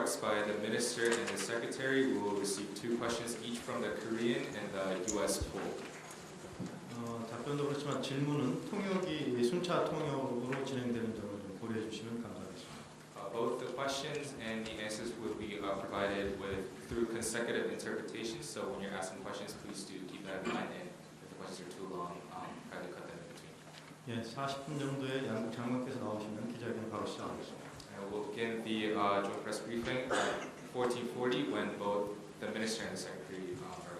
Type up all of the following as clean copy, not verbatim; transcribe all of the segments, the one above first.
remarks by the Minister and the Secretary. We will receive 2 questions each from the Korean and the U.S. poll. 답변도 그렇지만 질문은 통역이 순차 통역으로 진행되는 점을 좀 고려해 주시면 감사하겠습니다. Both the questions and the answers will be provided through consecutive interpretation. So when you're asking questions, please do keep that in mind. And if the questions are too long, kindly cut them in between. 예, 40분 정도에 양국 장관께서 나오시면 기자회견 바로 시작하겠습니다. And we'll begin the joint press briefing at 14:40 when both the Minister and the Secretary arrive.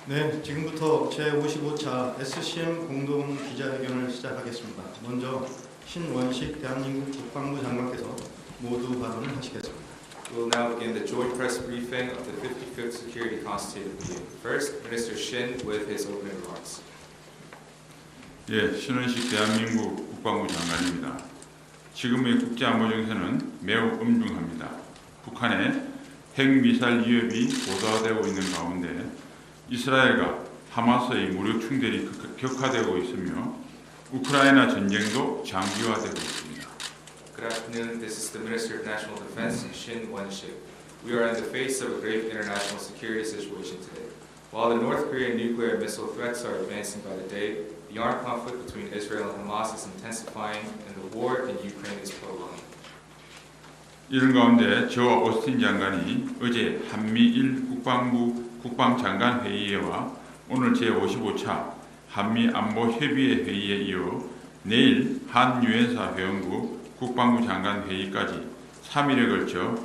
네, 지금부터 제55차 SCM 공동 기자회견을 시작하겠습니다. 먼저 신원식 대한민국 국방부 장관께서 모두 발언을 하시겠습니다. We will now begin the joint press briefing of the 55th Security Consultative Meeting. First, Minister Shin with his opening remarks. 예, 신원식 대한민국 국방부 장관입니다. 지금의 국제안보 정세는 매우 엄중합니다. 북한의 핵미사일 위협이 고도화되고 있는 가운데 이스라엘과 하마스의 무력 충돌이 격화되고 있으며 우크라이나 전쟁도 장기화되고 있습니다. Good afternoon. This is the Minister of National Defense, Shin Won-shik. We are in the face of a grave international security situation today. While the North Korean nuclear and missile threats are advancing by the day, the armed conflict between Israel and Hamas is intensifying, and the war in Ukraine is prolonging. 이런 가운데 저와 오스틴 장관이 어제 한미일 국방장관 회의회와 오늘 제55차 한미안보협의회 회의에 이어 내일 한유엔사 회원국 국방부 장관 회의까지 3일에 걸쳐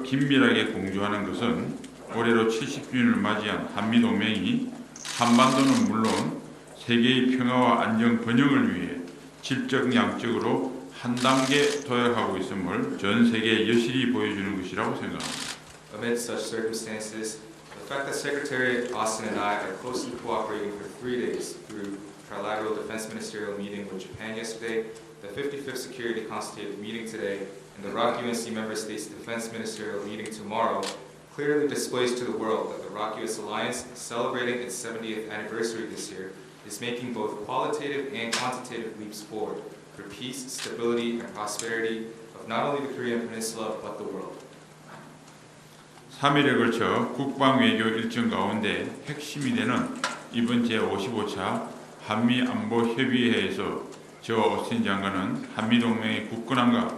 긴밀하게 공조하는 것은 올해로 70주년을 맞이한 한미동맹이 한반도는 물론 세계의 평화와 안정 번영을 위해 질적 양적으로 한 단계 도약하고 있음을 전 세계에 여실히 보여주는 것이라고 생각합니다. Amid such circumstances, the fact that Secretary Austin and I are closely cooperating for 3 days through trilateral defense ministerial meeting with Japan yesterday, the 55th Security Consultative meeting today, and the ROC UNC member states defense ministerial meeting tomorrow clearly displays to the world that the ROC-US alliance, celebrating its 70th anniversary this year, is making both qualitative and quantitative leaps forward for peace, stability, and prosperity of not only the Korean Peninsula but the world. 3일에 걸쳐 국방외교 일정 가운데 핵심이 되는 이번 제55차 한미안보협의회에서 저와 오스틴 장관은 한미동맹의 굳건함과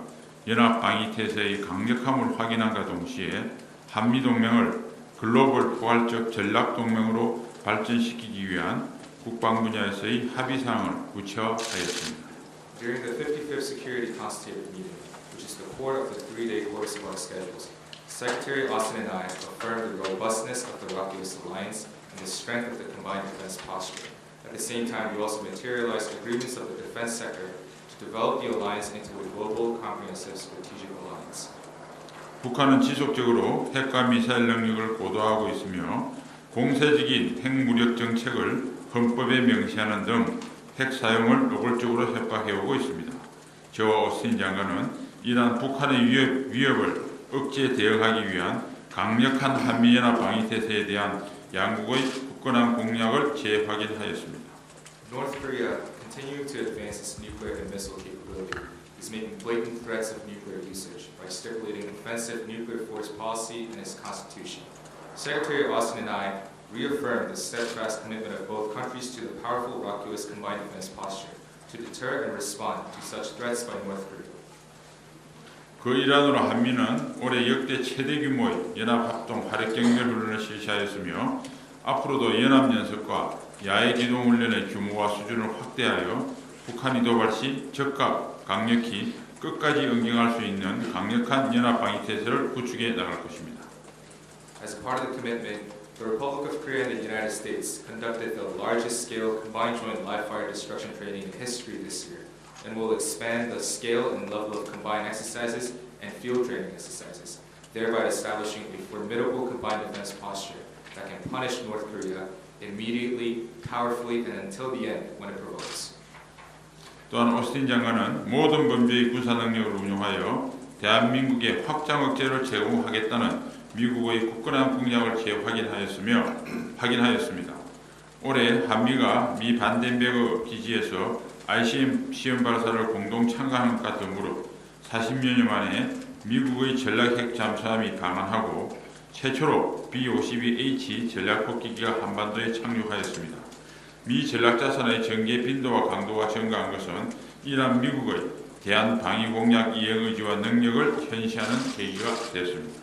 연합방위태세의 강력함을 확인함과 동시에 한미동맹을 글로벌 포괄적 전략동맹으로 발전시키기 위한 국방 분야에서의 합의 사항을 구체화하였습니다. During the 55th Security Consultative Meeting, which is the core of the three-day correspondence schedules, Secretary Austin and I affirmed the robustness of the Rock-U.S. alliance and the strength of the combined defense posture. At the same time, we also materialized agreements of the defense sector to develop the alliance into a global, comprehensive strategic alliance. 북한은 지속적으로 핵과 미사일 능력을 고도화하고 있으며 공세적인 핵무력 정책을 헌법에 명시하는 등 핵 사용을 노골적으로 협박해오고 있습니다. 저와 오스틴 장관은 이러한 북한의 위협을 억제 대응하기 위한 강력한 한미연합 방위태세에 대한 양국의 굳건한 공약을 재확인하였습니다. North Korea, continuing to advance its nuclear and missile capability, is making blatant threats of nuclear usage by stipulating offensive nuclear force policy in its constitution. Secretary Austin and I reaffirmed the steadfast commitment of both countries to the powerful Rock-U.S. combined defense posture to deter and respond to such threats by North Korea. 그 일환으로 한미는 올해 역대 최대 규모의 연합합동 화력경별 훈련을 실시하였으며 앞으로도 연합연습과 야외기동훈련의 규모와 수준을 확대하여 북한이 도발 시 적극 강력히 끝까지 응징할 수 있는 강력한 연합방위태세를 구축해 나갈 것입니다. As a part of the commitment, the Republic of Korea and the United States conducted the largest scale combined joint live-fire destruction training in history this year, and will expand the scale and level of combined exercises and field training exercises, thereby establishing a formidable combined defense posture that can punish North Korea immediately, powerfully, and until the end when it provokes. 또한 오스틴 장관은 모든 범죄의 구사 능력을 운용하여 대한민국의 확장 억제를 제공하겠다는 미국의 굳건한 공약을 재확인하였습니다. 올해 한미가 미 반덴베그 기지에서 ICBM 시험 발사를 공동 참가한 것과 더불어 40년여 만에 미국의 전략 핵 잠수함이 강환하고 최초로 B-52H 전략폭기기가 한반도에 착륙하였습니다. 미 전략자산의 전개 빈도와 강도가 증가한 것은 이러한 미국의 대한 방위 공약 이행 의지와 능력을 현시하는 계기가 되었습니다.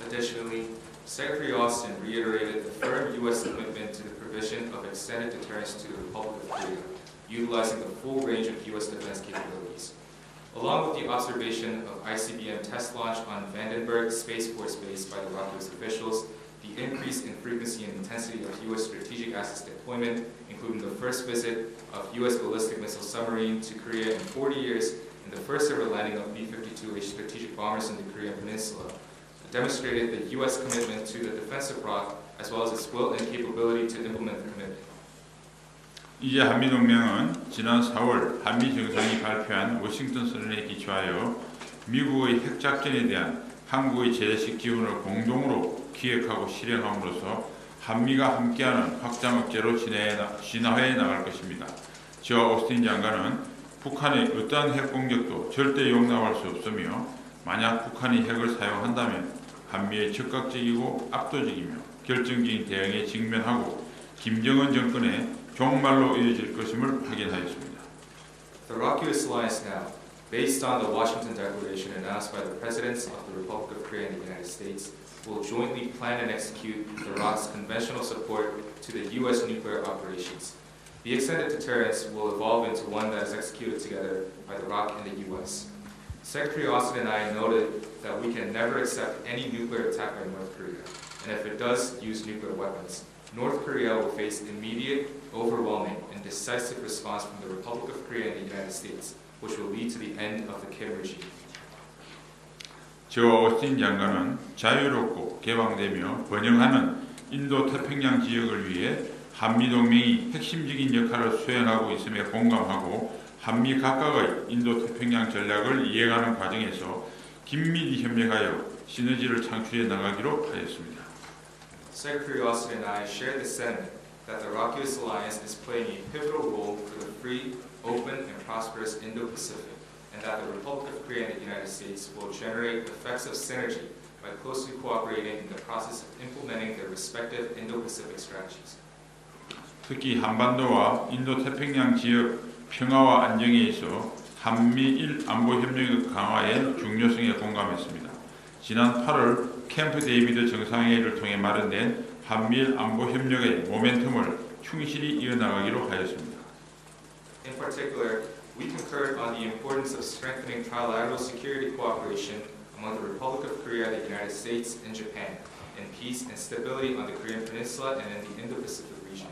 Additionally, Secretary Austin reiterated the firm U.S. commitment to the provision of extended deterrence to the Republic of Korea, utilizing the full range of U.S. defense capabilities. Along with the observation of ICBM test launch on Vandenberg Space Force Base by the Rock-U.S. officials, the increase in frequency and intensity of U.S. strategic assets deployment, including the first visit of U.S. ballistic missile submarine to Korea in 40 years, and the first ever landing of B-52H strategic bombers in the Korean Peninsula, demonstrated the U.S. commitment to the defense of ROK, as well as its will and capability to implement the commitment. 이제 한미동맹은 지난 4월 한미 정상이 발표한 워싱턴 선언에 기초하여 미국의 핵작전에 대한 한국의 제재식 지원을 공동으로 기획하고 실행함으로써 한미가 함께하는 확장 억제로 진화해 나갈 것입니다. 저와 오스틴 장관은 북한의 어떠한 핵 공격도 절대 용납할 수 없으며 만약 북한이 핵을 사용한다면 한미의 즉각적이고 압도적이며 결정적인 대응에 직면하고 김정은 정권의 종말로 이어질 것임을 확인하였습니다. The Rock-U.S. alliance now, based on the Washington Declaration announced by the Presidents of the Republic of Korea and the United States, will jointly plan and execute the ROK's conventional support to the U.S. nuclear operations. The extended deterrence will evolve into one that is executed together by the ROK and the U.S. Secretary Austin and I noted that we can never accept any nuclear attack by North Korea, and if it does use nuclear weapons, North Korea will face immediate, overwhelming, and decisive response from the Republic of Korea and the United States, which will lead to the end of the Kim regime. 저와 오스틴 장관은 자유롭고 개방되며 번영하는 인도-태평양 지역을 위해 한미동맹이 핵심적인 역할을 수행하고 있음에 공감하고 한미 각각의 인도-태평양 전략을 이해하는 과정에서 긴밀히 협력하여 시너지를 창출해 나가기로 하였습니다. Secretary Austin and I share the sentiment that the Rock-U.S. alliance is playing a pivotal role for the free, open, and prosperous Indo-Pacific, and that the Republic of Korea and the United States will generate effects of synergy by closely cooperating in the process of implementing their respective Indo-Pacific strategies. 특히 한반도와 인도-태평양 지역 평화와 안정에 있어 한미일 안보협력의 강화의 중요성에 공감했습니다. 지난 8월 캠프 데이비드 정상회의를 통해 마련된 한미일 안보협력의 모멘텀을 충실히 이어나가기로 하였습니다. In particular, we concurred on the importance of strengthening trilateral security cooperation among the Republic of Korea, the United States, and Japan, in peace and stability on the Korean Peninsula and in the Indo-Pacific region,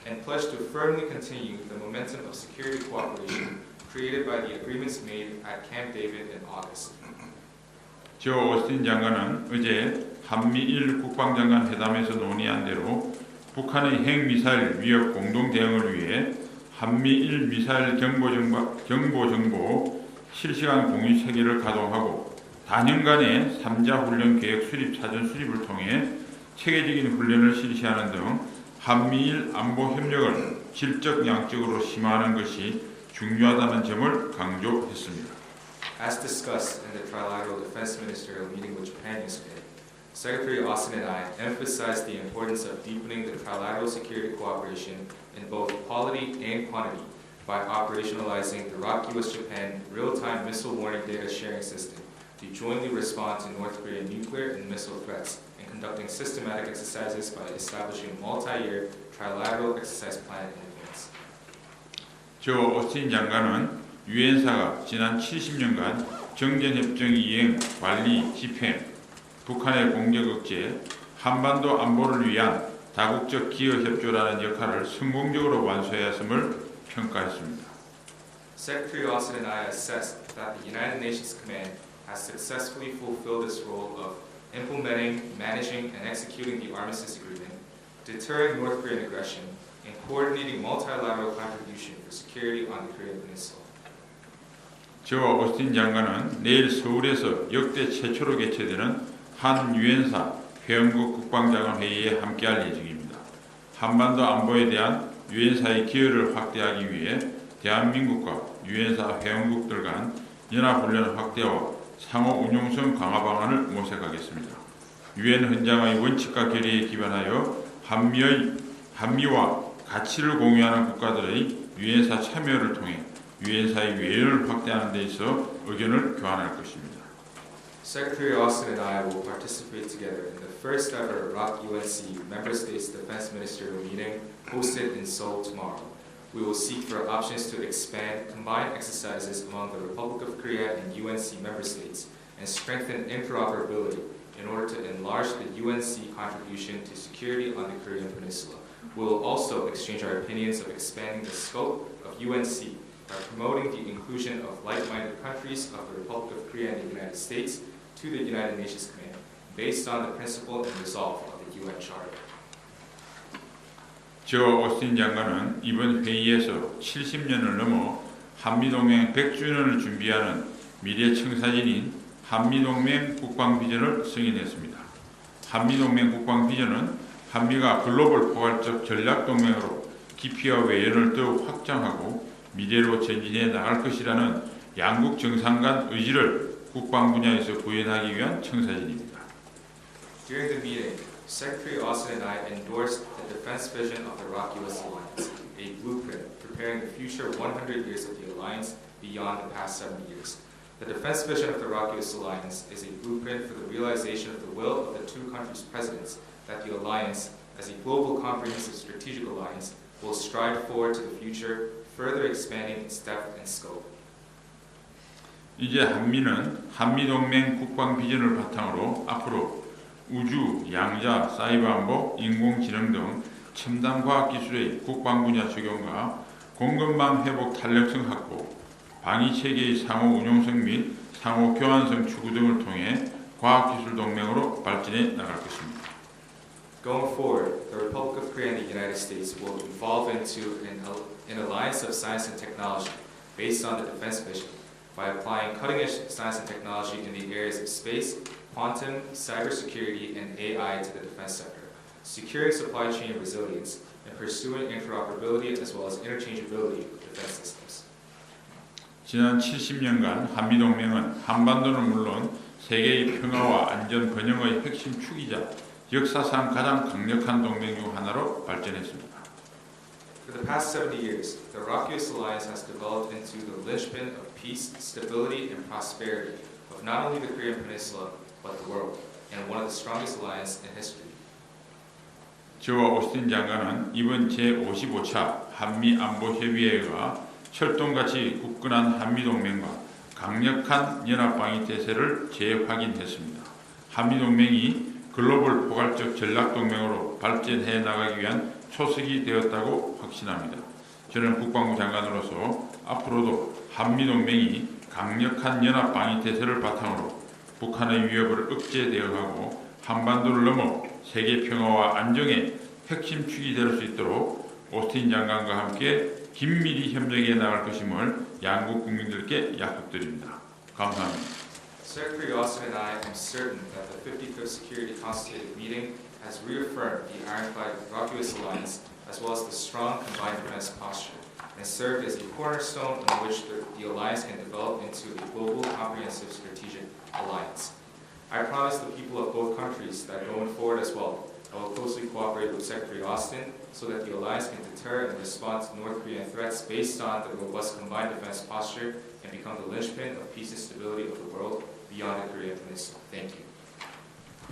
and pledged to firmly continue the momentum of security cooperation created by the agreements made at Camp David in August. 조 오스틴 장관은 어제 한미일 국방장관 회담에서 논의한 대로 북한의 핵미사일 위협 공동 대응을 위해 한미일 미사일 정보 실시간 공유 체계를 가동하고 단연간의 3자 훈련 계획 수립 사전 수립을 통해 체계적인 훈련을 실시하는 등 한미일 안보 협력을 질적 양적으로 심화하는 것이 중요하다는 점을 강조했습니다. As discussed in the trilateral defense ministerial meeting with Japan yesterday, Secretary Austin and I emphasized the importance of deepening the trilateral security cooperation in both quality and quantity by operationalizing the ROK-US-Japan real-time missile warning data sharing system to jointly respond to North Korean nuclear and missile threats and conducting systematic exercises by establishing a multi-year trilateral exercise plan in advance. 조 오스틴 장관은 유엔사가 지난 70년간 정전협정 이행, 관리, 집행, 북한의 공격 억제, 한반도 안보를 위한 다국적 기여 협조라는 역할을 성공적으로 완수하였음을 평가했습니다. Secretary Austin and I assessed that the United Nations Command has successfully fulfilled its role of implementing, managing, and executing the Armistice Agreement, deterring North Korean aggression, and coordinating multilateral contribution for security on the Korean Peninsula. 조 오스틴 장관은 내일 서울에서 역대 최초로 개최되는 한 유엔사 회원국 국방장관 회의에 함께할 예정입니다. 한반도 안보에 대한 유엔사의 기여를 확대하기 위해 대한민국과 유엔사 회원국들 간 연합훈련 확대와 상호 운용성 강화 방안을 모색하겠습니다. 유엔 헌장의 원칙과 결의에 기반하여 한미와 가치를 공유하는 국가들의 유엔사 참여를 통해 유엔사의 외연을 확대하는 데 있어 의견을 교환할 것입니다. Secretary Austin and I will participate together in the first ever ROK-UNC Member States Defense Ministerial Meeting hosted in Seoul tomorrow. We will seek for options to expand combined exercises among the Republic of Korea and UNC member states and strengthen interoperability in order to enlarge the UNC contribution to security on the Korean Peninsula. We will also exchange our opinions of expanding the scope of UNC by promoting the inclusion of like-minded countries of the Republic of Korea and the United States to the United Nations Command based on the principle and resolve of the UN Charter. 조 오스틴 장관은 이번 회의에서 70년을 넘어 한미동맹 100주년을 준비하는 미래 청사진인 한미동맹 국방비전을 승인했습니다. 한미동맹 국방비전은 한미가 글로벌 포괄적 전략동맹으로 깊이와 외연을 더욱 확장하고 미래로 전진해 나갈 것이라는 양국 정상 간 의지를 국방 분야에서 구현하기 위한 청사진입니다. During the meeting, Secretary Austin and I endorsed the defense vision of the ROK-US Alliance, a blueprint preparing the future 100 years of the alliance beyond the past 70 years. The defense vision of the ROK-US Alliance is a blueprint for the realization of the will of the two countries' presidents that the alliance, as a global comprehensive strategic alliance, will strive forward to the future, further expanding its depth and scope. 이제 한미는 한미동맹 국방 비전을 바탕으로 앞으로 우주, 양자, 사이버 안보, 인공지능 등 첨단 과학 기술의 국방 분야 적용과 공급망 회복 탄력성 확보, 방위 체계의 상호 운용성 및 상호 교환성 추구 등을 통해 과학 기술 동맹으로 발전해 나갈 것입니다. Going forward, the Republic of Korea and the United States will evolve into an alliance of science and technology based on the defense vision by applying cutting-edge science and technology in the areas of space, quantum, cybersecurity, and AI to the defense sector, securing supply chain resilience, and pursuing interoperability as well as interchangeability of defense systems. 지난 70년간 한미동맹은 한반도는 물론 세계의 평화와 안전 번영의 핵심 축이자 역사상 가장 강력한 동맹 중 하나로 발전했습니다. For the past 70 years, the ROK-US Alliance has developed into the linchpin of peace, stability, and prosperity of not only the Korean Peninsula, but the world, and one of the strongest alliances in history. 저와 오스틴 장관은 이번 제55차 한미 안보협의회가 철동같이 굳건한 한미동맹과 강력한 연합방위 태세를 재확인했습니다. 한미동맹이 글로벌 포괄적 전략동맹으로 발전해 나가기 위한 초석이 되었다고 확신합니다. 저는 국방부 장관으로서 앞으로도 한미동맹이 강력한 연합방위 태세를 바탕으로 북한의 위협을 억제대응하고 한반도를 넘어 세계 평화와 안정의 핵심축이 될 수 있도록 오스틴 장관과 함께 긴밀히 협력해 나갈 것임을 양국 국민들께 약속드립니다. 감사합니다. Secretary Austin and I am certain that the 55th Security Consultative Meeting has reaffirmed the ironclad vacuous alliance as well as the strong combined defense posture and served as a cornerstone on which the alliance can develop into a global comprehensive strategic alliance. I promise the people of both countries that going forward as well, I will closely cooperate with Secretary Austin so that the alliance can deter and respond to North Korean threats based on the robust combined defense posture and become the linchpin of peace and stability of the world beyond the Korean Peninsula. Thank you.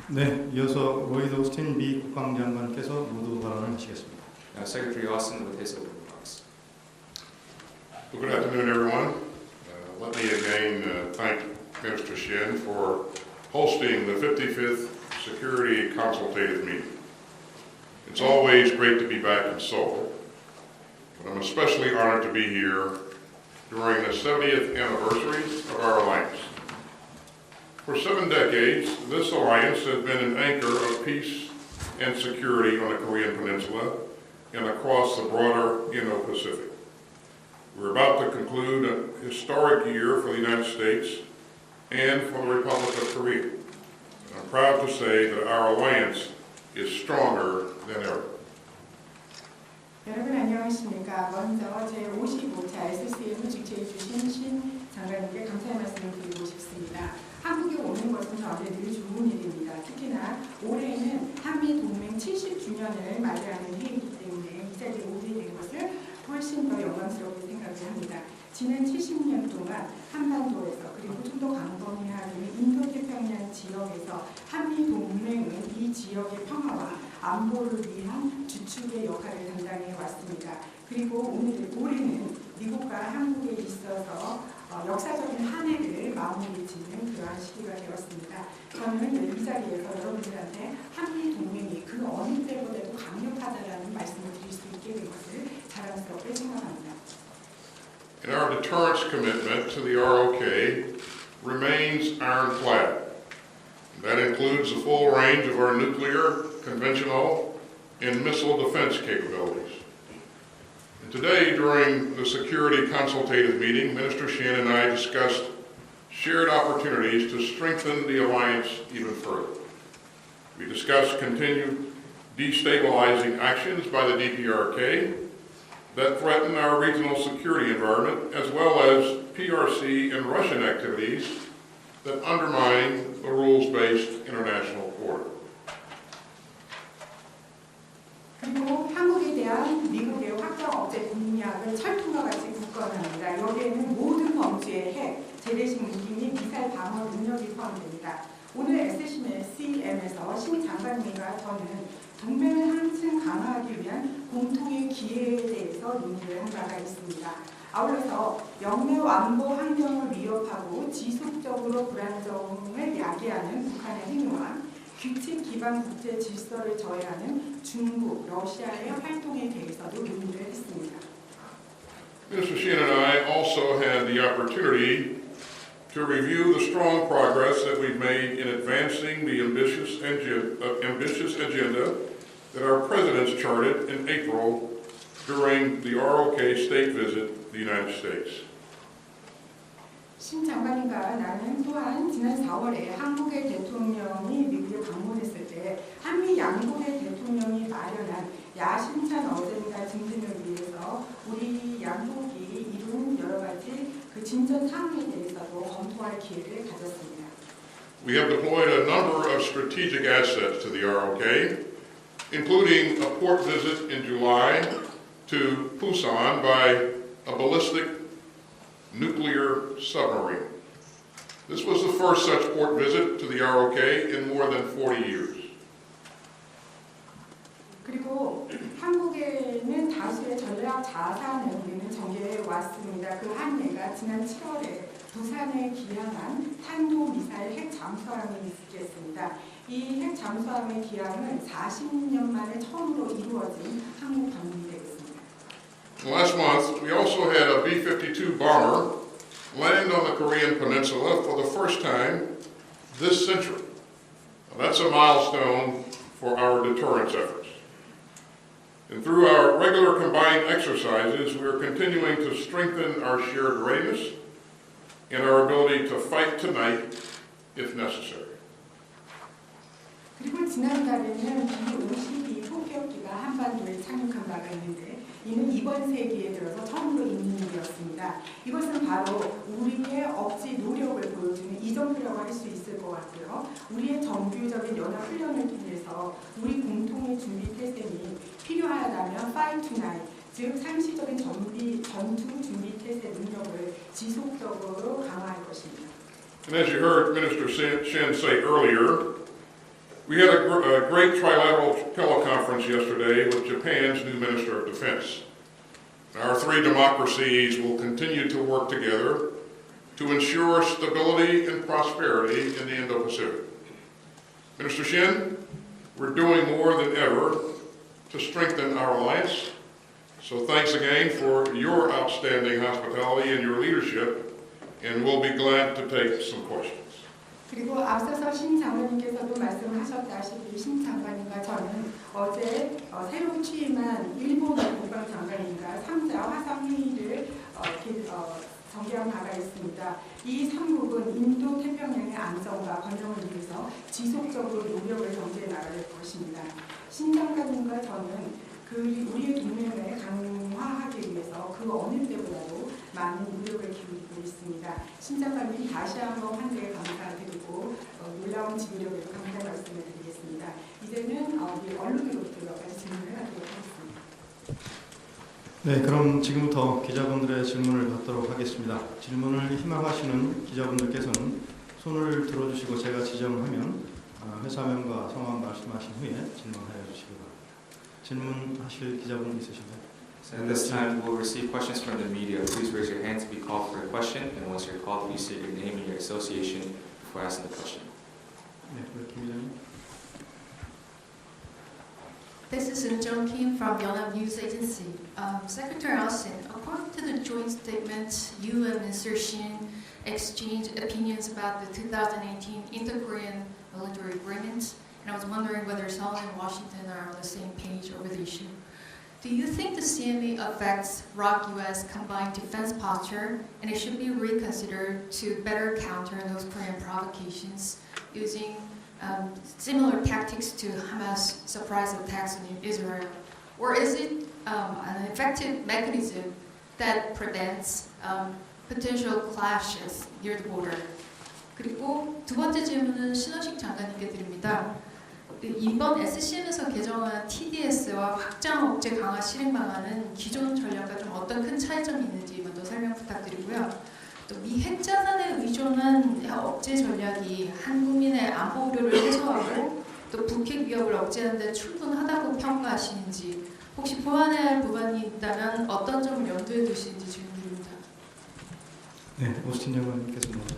네, 이어서 로이드 오스틴 미 국방장관께서 모두 발언을 하시겠습니다. Now, Secretary Austin with his opening remarks. Well, good afternoon, everyone. Let me again thank Minister Shin for hosting the 55th Security Consultative Meeting. It's always great to be back in Seoul, but I'm especially honored to be here during the 70th anniversary of our alliance. For 7 decades, this alliance has been an anchor of peace and security on the Korean Peninsula and across the broader Indo-Pacific. We're about to conclude a historic year for the United States and for the Republic of Korea. And I'm proud to say that our alliance is stronger than ever. 여러분 안녕하십니까. 먼저 제55차 SCM을 주최해 주신 신 장관님께 감사의 말씀을 드리고 싶습니다. 한국에 오는 것은 저한테 늘 좋은 일입니다. 특히나 올해는 한미 동맹 70주년을 맞이하는 해이기 때문에 이 자리에 오게 된 것을 훨씬 더 영광스럽게 생각을 합니다. 지난 70년 동안 한반도에서 그리고 좀 더 광범위한 인도태평양 지역에서 한미 동맹은 이 지역의 평화와 안보를 위한 주축의 역할을 담당해 왔습니다. 그리고 올해는 미국과 한국에 있어서 역사적인 한 해를 마무리 짓는 그러한 시기가 되었습니다. 저는 이 자리에서 여러분들한테 한미 동맹이 그 어느 때보다도 강력하다라는 말씀을 드릴 수 있게 된 것을 자랑스럽게 생각합니다. And our deterrence commitment to the ROK remains ironclad. That includes the full range of our nuclear, conventional, and missile defense capabilities. And today, during the Security Consultative Meeting, Minister Shin and I discussed shared opportunities to strengthen the alliance even further. We discussed continued destabilizing actions by the DPRK that threaten our regional security environment, as well as PRC and Russian activities that undermine the rules-based international order. 그리고 한국에 대한 미국의 확장억제 공약을 철통과 같이 굳건합니다. 여기에는 모든 범주의 핵, 재래식 무기 및 미사일 방어 능력이 포함됩니다. 오늘 SCM에서 신 장관님과 저는 동맹을 한층 강화하기 위한 공통의 기회에 대해서 논의를 한 바가 있습니다. 아울러서 영내 안보 환경을 위협하고 지속적으로 불안정을 야기하는 북한의 행위와 규칙 기반 국제 질서를 저해하는 중국, 러시아의 활동에 대해서도 논의를 했습니다. Mr. Shin and I also had the opportunity to review the strong progress that we've made in advancing the ambitious agenda that our presidents charted in April during the ROK state visit to the United States. 신 장관님과 나는 또한 지난 4월에 한국의 대통령이 미국에 방문했을 때 한미 양국의 대통령이 마련한 야심찬 어젠다 증진을 위해서 우리 양국이 이룬 여러 가지 그 진전 사항에 대해서도 검토할 기회를 가졌습니다. We have deployed a number of strategic assets to the ROK, including a port visit in July to Busan by a ballistic nuclear submarine. This was the first such port visit to the ROK in more than 40 years. 그리고 가지의 전략 자산을 우리는 전개해 왔습니다. 그 한 예가 지난 7월에 부산에 기항한 탄도미사일 핵 잠수함이 있겠습니다. 이 핵 잠수함의 기항은 40년 만에 처음으로 이루어진 한국 방문이 되겠습니다. Last month, we also had a B-52 bomber land on the Korean Peninsula for the first time this century. That's a milestone for our deterrence efforts. And through our regular combined exercises, we are continuing to strengthen our shared readiness and our ability to fight tonight if necessary. 그리고 지난달에는 B-52 폭격기가 한반도에 착륙한 바가 있는데 이는 이번 세기에 들어서 처음으로 있는 일이었습니다. 이것은 바로 우리의 억지 노력을 보여주는 이정표라고 할 수 있을 것 같고요. 우리의 정규적인 연합 훈련을 통해서 우리 공통의 준비 태세니 필요하다면 fight tonight, 즉 상시적인 전투 준비 태세 능력을 지속적으로 강화할 것입니다. And as you heard Minister Shin say earlier, we had a great trilateral teleconference yesterday with Japan's new Minister of Defense. Our three democracies will continue to work together to ensure stability and prosperity in the Indo-Pacific. Minister Shin, we're doing more than ever to strengthen our alliance. So thanks again for your outstanding hospitality and your leadership, and we'll be glad to take some questions. 그리고 앞서서 신 장관님께서도 말씀하셨다시피 신 장관님과 저는 어제 새로 취임한 일본의 국방장관님과 3자 화상회의를 전개한 바가 있습니다. 이 3국은 인도 태평양의 안정과 번영을 위해서 지속적으로 노력을 전개해 나갈 것입니다. 신 장관님과 저는 우리의 동맹을 강화하기 위해서 그 어느 때보다도 많은 노력을 기울이고 있습니다. 신 장관님 다시 한번 환대에 감사드리고 놀라운 지도력에 감사 말씀을 드리겠습니다. 이제는 언론으로부터 몇 가지 질문을 하도록 하겠습니다. 네, 그럼 지금부터 기자분들의 질문을 받도록 하겠습니다. 질문을 희망하시는 기자분들께서는 손을 들어주시고 제가 지정하면 회사명과 성함 말씀하신 후에 질문하여 주시기 바랍니다. 질문하실 기자분 있으신가요? So at this time, we'll receive questions from the media. Please raise your hand to be called for a question, and once you're called, please state your name and your association before asking the question. 네, 김 기자님. This is Jung Kim from Yonhap News Agency. Secretary Austin, according to the joint statement, you and Mr. Shin exchanged opinions about the 2018 Inter-Korean military agreement, and I was wondering whether Seoul and Washington are on the same page over the issue. Do you think the CMA affects ROK-US combined defense posture, and it should be reconsidered to better counter those Korean provocations using similar tactics to Hamas surprise attacks on Israel? Or is it an effective mechanism that prevents potential clashes near the border? 그리고 두 번째 질문은 신원식 장관님께 드립니다. 이번 SCM에서 개정한 TDS와 확장 억제 강화 실행 방안은 기존 전략과 좀 어떤 큰 차이점이 있는지 먼저 설명 부탁드리고요. 또 미 핵자산에 의존한 억제 전략이 한국민의 안보 우려를 해소하고 또 북핵 위협을 억제하는 데 충분하다고 평가하시는지, 혹시 보완해야 할 부분이 있다면 어떤 점을 염두에 두시는지 질문드립니다. 네, 오스틴 장관님께서 먼저.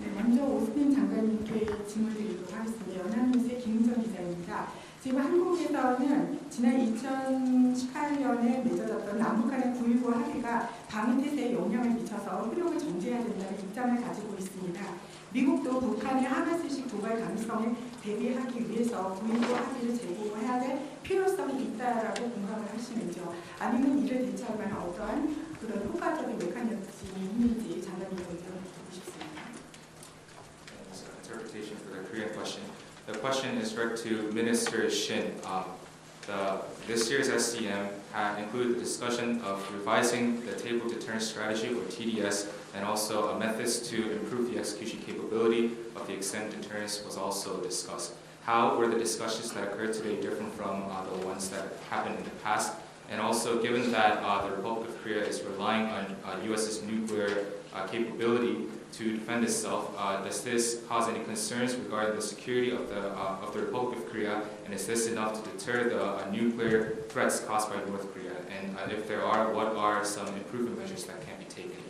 네, 먼저 오스틴 장관님께 질문 드리도록 하겠습니다. 연합뉴스의 김은정 기자입니다. 지금 한국에서는 지난 2018년에 맺어졌던 남북 간의 9.19 합의가 방위태세에 영향을 미쳐서 효력을 정지해야 된다는 입장을 가지고 있습니다. 미국도 북한의 하마스식 도발 가능성에 대비하기 위해서 9.19 합의를 재고해야 될 필요성이 있다라고 공감을 하시는지요? 아니면 이를 대처할 만한 어떠한 그런 효과적인 메커니즘이 있는지 장관님 의견을 듣고 싶습니다. Interpretation for the Korean question. The question is directed to Minister Shin. This year's SCM included the discussion of revising the Table Deterrence Strategy, or TDS, and also methods to improve the execution capability of the extended deterrence was also discussed. How were the discussions that occurred today different from the ones that happened in the past? And also, given that the Republic of Korea is relying on U.S.'s nuclear capability to defend itself, does this cause any concerns regarding the security of the Republic of Korea, and is this enough to deter the nuclear threats caused by North Korea And if there are, what are some improvement measures that can be taken?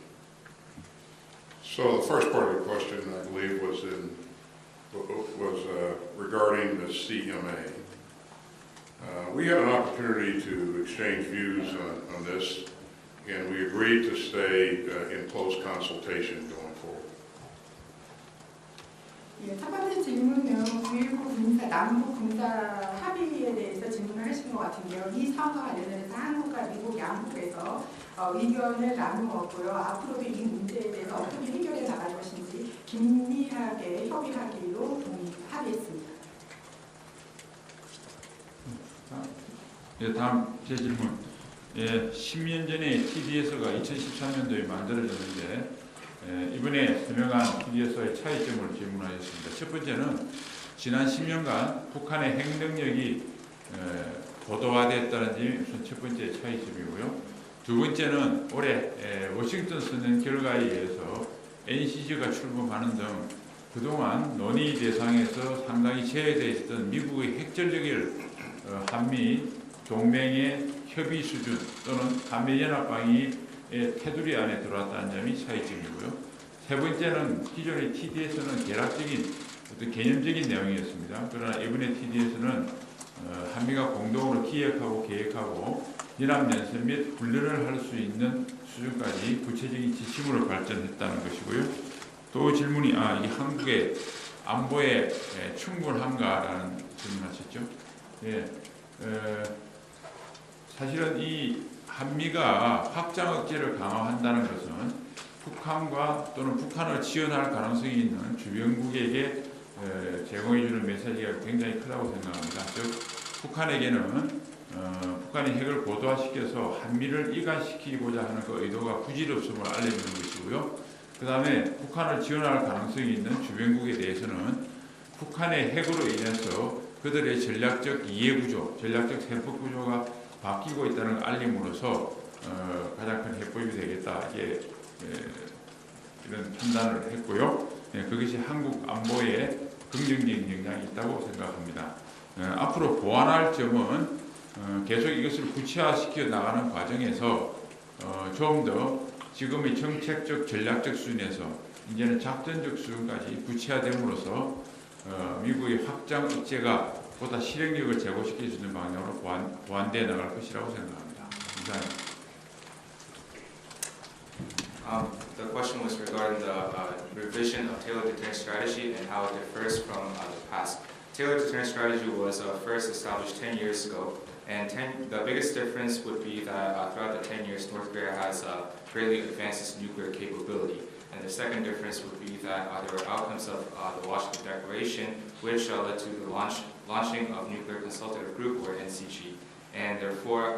So the first part of the question, I believe, was regarding the CMA. We had an opportunity to exchange views on this, and we agreed to stay in close consultation going forward. 예, 첫 번째 질문은 9.19 군사, 남북 군사 합의에 대해서 질문을 하신 것 같은데요. 이 사안과 관련해서 한국과 미국 양국에서 의견을 나누었고요. 앞으로도 이 문제에 대해서 어떻게 해결해 나갈 것인지 긴밀하게 협의하기로 합의했습니다. 예, 다음 제 질문. 예, 10년 전에 TDS가 2013년도에 만들어졌는데 이번에 설명한 TDS와의 차이점을 질문하셨습니다. 첫 번째는 지난 10년간 북한의 핵 능력이 고도화됐다는 점이 우선 첫 번째 차이점이고요. 두 번째는 올해 워싱턴 선언 결과에 의해서 NCG가 출범하는 등 그동안 논의 대상에서 상당히 제외되어 있었던 미국의 핵 전력을 한미 동맹의 협의 수준 또는 한미연합방위의 테두리 안에 들어왔다는 점이 차이점이고요. 세 번째는 기존의 TDS는 개략적인 어떤 개념적인 내용이었습니다. 그러나 이번에 TDS는 한미가 공동으로 기획하고 계획하고 연합연습 및 훈련을 할 수 있는 수준까지 구체적인 지침으로 발전했다는 것이고요. 또 질문이 이게 한국의 안보에 충분한가라는 질문하셨죠. 예, 사실은 이 한미가 확장억제를 강화한다는 것은 북한과 또는 북한을 지원할 가능성이 있는 주변국에게 제공해주는 메시지가 굉장히 크다고 생각합니다. 즉 북한에게는 북한이 핵을 고도화시켜서 한미를 이간시키고자 하는 그 의도가 부질없음을 알려주는 것이고요. 그 다음에 북한을 지원할 가능성이 있는 주변국에 대해서는 북한의 핵으로 인해서 그들의 전략적 이해구조, 전략적 세포구조가 바뀌고 있다는 걸 알림으로써 가장 큰 해법이 되겠다. 이런 판단을 했고요. 그것이 한국 안보에 긍정적인 영향이 있다고 생각합니다. 앞으로 보완할 점은 계속 이것을 구체화시켜 나가는 과정에서 좀 더 지금의 정책적 전략적 수준에서 이제는 작전적 수준까지 구체화됨으로써 미국의 확장 억제가 보다 실행력을 제고시킬 수 있는 방향으로 보완되어 나갈 것이라고 생각합니다. 감사합니다. The question was regarding the revision of tailored deterrence strategy and how it differs from the past. Tailored deterrence strategy was first established 10 years ago, and the biggest difference would be that throughout the 10 years, North Korea has greatly advanced its nuclear capability. And the second difference would be that there were outcomes of the Washington Declaration, which led to the launching of Nuclear Consultative Group, or NCG. And therefore,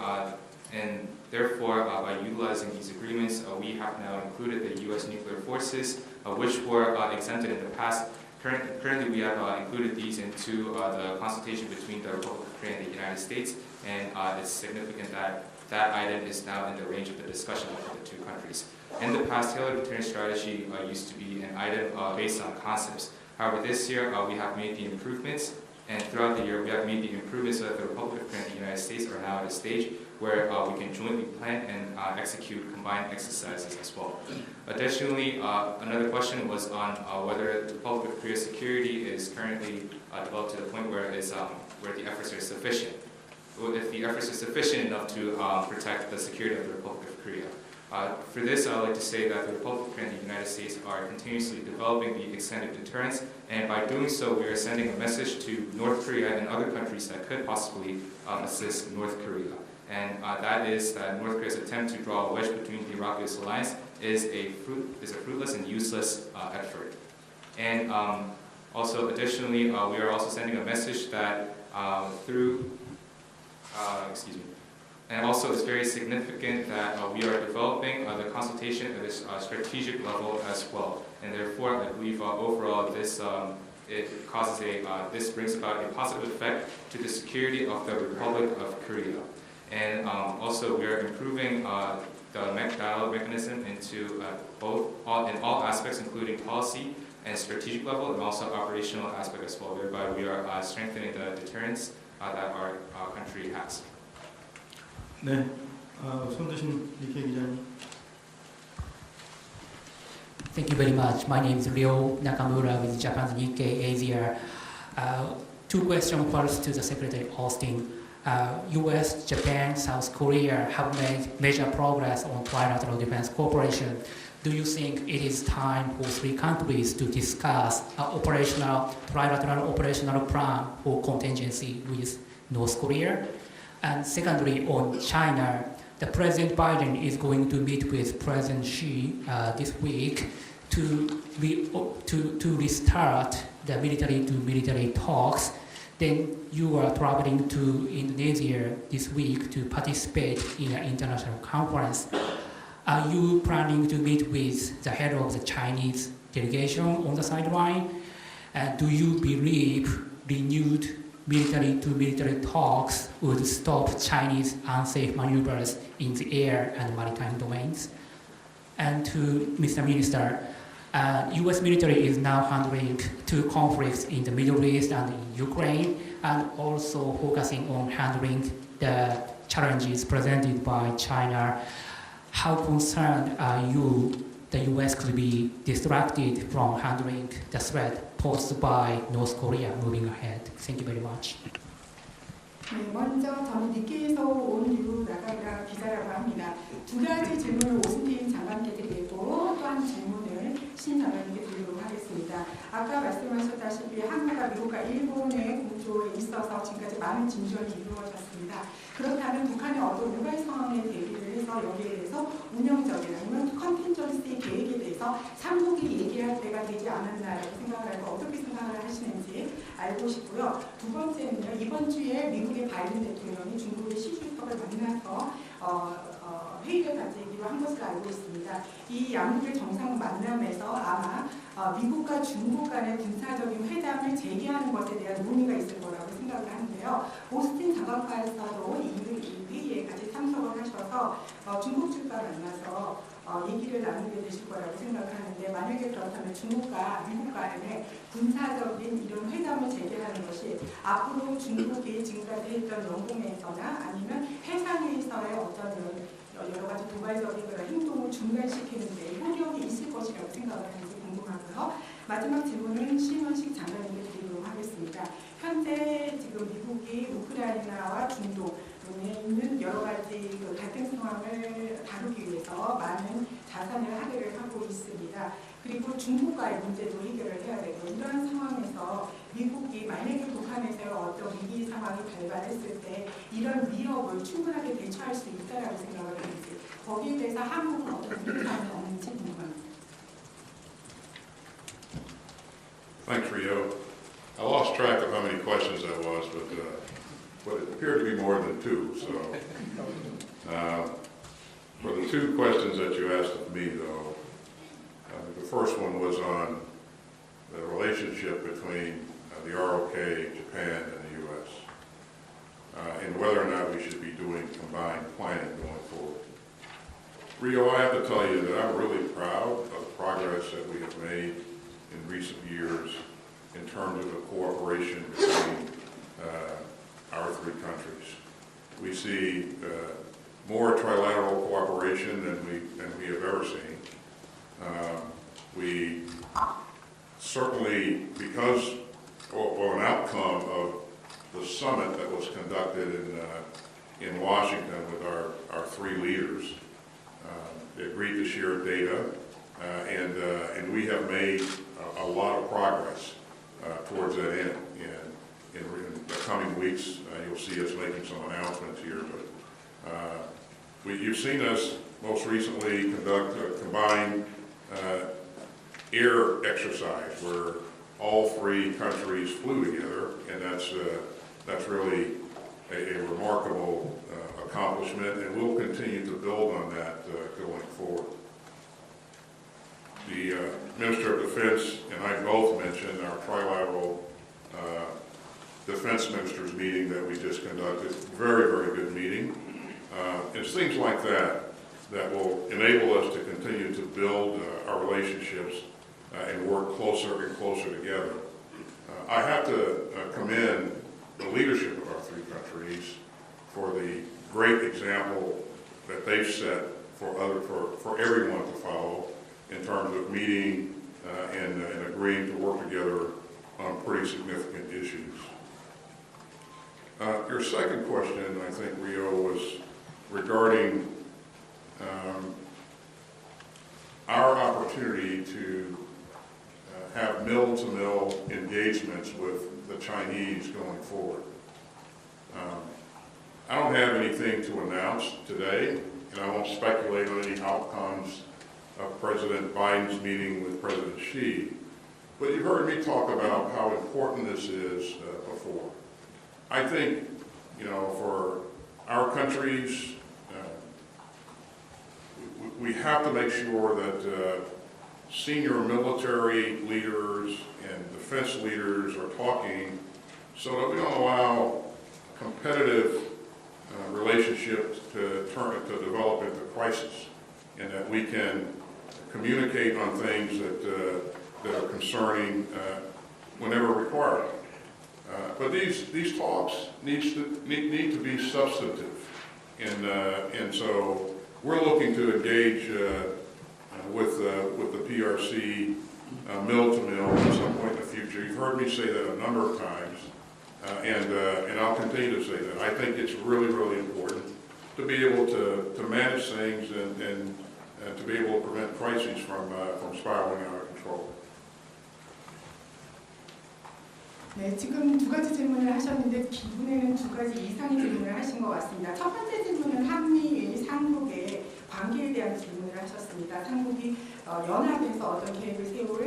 by utilizing these agreements, we have now included the U.S. nuclear forces, which were exempted in the past. Currently, we have included these into the consultation between the Republic of Korea and the United States, and it's significant that that item is now in the range of the discussion between the two countries. In the past, tailored deterrence strategy used to be an item based on concepts. However, this year we have made the improvements, and throughout the year we have made the improvements so that the Republic of Korea and the United States are now at a stage where we can jointly plan and execute combined exercises as well. Additionally, another question was on whether the Republic of Korea's security is currently developed to the point where the efforts are sufficient. If the efforts are sufficient enough to protect the security of the Republic of Korea. For this, I would like to say that the Republic of Korea and the United States are continuously developing the extended deterrence, and by doing so, we are sending a message to North Korea and other countries that could possibly assist North Korea. And that is that North Korea's attempt to draw a wedge between the Iraq-US alliance is a fruitless and useless effort. And also, additionally, we are also sending a message that And also, it's very significant that we are developing the consultation at this strategic level as well. And therefore, I believe overall this this brings about a positive effect to the security of the Republic of Korea. And also, we are improving the dialogue mechanism into in all aspects, including policy and strategic level, and also operational aspect as well. Thereby, we are strengthening the deterrence that our country has. 네, 손 드신 니케이 기자님. Thank you very much. My name is Ryo Nakamura with Japan's Nikkei Asia. Two questions first to the Secretary Austin. US, Japan, South Korea have made major progress on trilateral defense cooperation. Do you think it is time for three countries to discuss an trilateral operational plan for contingency with North Korea? And secondly, on China, the President Biden is going to meet with President Xi this week to restart the military-to-military talks. Then you are traveling to Indonesia this week to participate in an international conference. Are you planning to meet with the head of the Chinese delegation on the sideline? And do you believe renewed military-to-military talks would stop Chinese unsafe maneuvers in the air and maritime domains? And to Mr. Minister, U.S. military is now handling two conflicts in the Middle East and in Ukraine, and also focusing on handling the challenges presented by China. How concerned are you the U.S. could be distracted from handling the threat posed by North Korea moving ahead? Thank you very much. 네, 먼저 저는 니케이에서 온 류 나가무라 기자라고 합니다. 두 가지 질문을 오스틴 장관께 드리겠고 또 한 질문을 신 장관님께 드리도록 하겠습니다. 아까 말씀하셨다시피 한국과 미국과 일본의 공조에 있어서 지금까지 많은 진전이 이루어졌습니다. 그렇다면 북한의 어떤 우발 상황에 대비를 해서 여기에 대해서 운영적인 아니면 컨틴전시 계획에 대해서 삼국이 얘기할 때가 되지 않았나라고 생각을 하고 어떻게 생각을 하시는지 알고 싶고요. 두 번째는요. 이번 주에 미국의 바이든 대통령이 중국의 시주석을 만나서 회의를 가지기로 한 것을 알고 있습니다. 이 양국의 정상 만남에서 아마 미국과 중국 간의 군사적인 회담을 재개하는 것에 대한 논의가 있을 거라고 생각을 하는데요. 오스틴 장관께서도 이 회의에 같이 참석을 하셔서 중국 측과 만나서 얘기를 나누게 되실 거라고 생각하는데 만약에 그렇다면 중국과 미국 간의 군사적인 이런 회담을 재개하는 것이 앞으로 중국이 지금까지 했던 영공에서나 아니면 해상에서의 어떤 여러 가지 도발적인 그런 행동을 중단시키는 데 효력이 있을 것이라고 생각을 하는지 궁금하고요. 마지막 질문은 신원식 장관님께 드리도록 하겠습니다. 현재 지금 미국이 우크라이나와 중동에 있는 여러 가지 그 갈등 상황을 다루기 위해서 많은 자산을 할애를 하고 있습니다. 그리고 중국과의 문제도 해결을 해야 되고 이런 상황에서 미국이 만약에 북한에서의 어떤 위기 상황이 발발했을 때 이런 위협을 충분하게 대처할 수 있다라고 생각을 하는지 거기에 대해서 한국은 어떤 생각이 없는지 궁금합니다. Thanks, Rio. I lost track of how many questions that was, but it appeared to be more than two. So, for the two questions that you asked of me, though, the first one was on the relationship between the ROK, Japan, and the U.S., and whether or not we should be doing combined planning going forward. Rio, I have to tell you that I'm really proud of the progress that we have made in recent years in terms of the cooperation between our three countries. We see more trilateral cooperation than we have ever seen. We certainly, because of an outcome of the summit that was conducted in Washington with our three leaders, they agreed to share data, and we have made a lot of progress towards that end. In the coming weeks, you'll see us making some announcements here. But you've seen us most recently conduct a combined air exercise where all three countries flew together, and that's really a remarkable accomplishment, and we'll continue to build on that going forward. The Minister of Defense and I both mentioned our trilateral defense ministers meeting that we just conducted. Very, very good meeting. It's things like that that will enable us to continue to build our relationships and work closer and closer together. I have to commend the leadership of our three countries for the great example that they've set for everyone to follow in terms of meeting and agreeing to work together on pretty significant issues. Your second question, I think, Rio, was regarding our opportunity to have mill-to-mill engagements with the Chinese going forward. I don't have anything to announce today, and I won't speculate on any outcomes of President Biden's meeting with President Xi, but you've heard me talk about how important this is before. I think, for our countries, we have to make sure that senior military leaders and defense leaders are talking so that we don't allow competitive relationships to develop into crisis, and that we can communicate on things that are concerning whenever required. But these talks need to be substantive, and so we're looking to engage with the PRC mill to mill at some point in the future. You've heard me say that a number of times, and I'll continue to say that. I think it's really, really important to be able to manage things and to be able to prevent crises from spiraling out of control. 네, 지금 두 가지 질문을 하셨는데 기분에는 두 가지 이상의 질문을 하신 것 같습니다. 첫 번째 질문은 한미의 삼국의 관계에 대한 질문을 하셨습니다. 삼국이 연합에서 어떤 계획을 세울